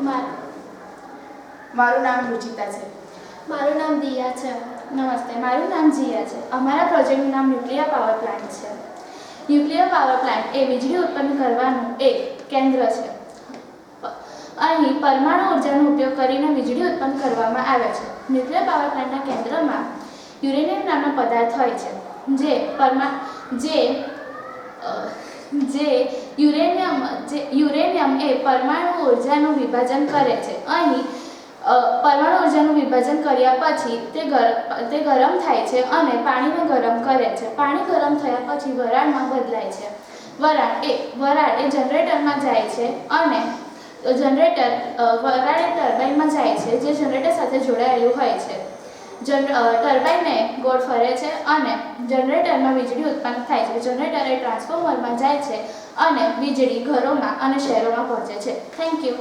મારું નામ રુચિતા છે. મારું નામ દિયા છે. નમસ્તે, મારું નામ જીયા છે. અમારા પ્રોજેક્ટનું નામ ન્યુક્લિયર પાવર પ્લાન્ટ છે. ન્યુક્લિયર પાવર પ્લાન્ટ એ વીજળી ઉત્પન્ન કરવાનું એક કેન્દ્ર છે. અહીં પરમાણુ ઉર્જાનો ઉપયોગ કરીને વીજળી ઉત્પન્ન કરવામાં આવે છે. ન્યુક્લિયર પાવર પ્લાન્ટના કેન્દ્રમાં યુરેનિયમ નામનો પદાર્થ હોય છે, યુરેનિયમ એ પરમાણુ ઉર્જાનું વિભાજન કરે છે. અહીં પરમાણુ ઉર્જાનું વિભાજન કર્યા પછી તે ગરમ થાય છે અને પાણીને ગરમ કરે છે. પાણી ગરમ થયા પછી વરાળમાં બદલાય છે. વરાળ એ જનરેટરમાં જાય છે અને વરાળ એ ટર્બાઇનમાં જાય છે, જે જનરેટર સાથે જોડાયેલું હોય છે. ટર્બાઇનને ગોળ ફરે છે અને જનરેટરમાં વીજળી ઉત્પન્ન થાય છે. જનરેટર એ ટ્રાન્સફોર્મરમાં જાય છે અને વીજળી ઘરોમાં અને શહેરોમાં પહોંચે છે. Thank you.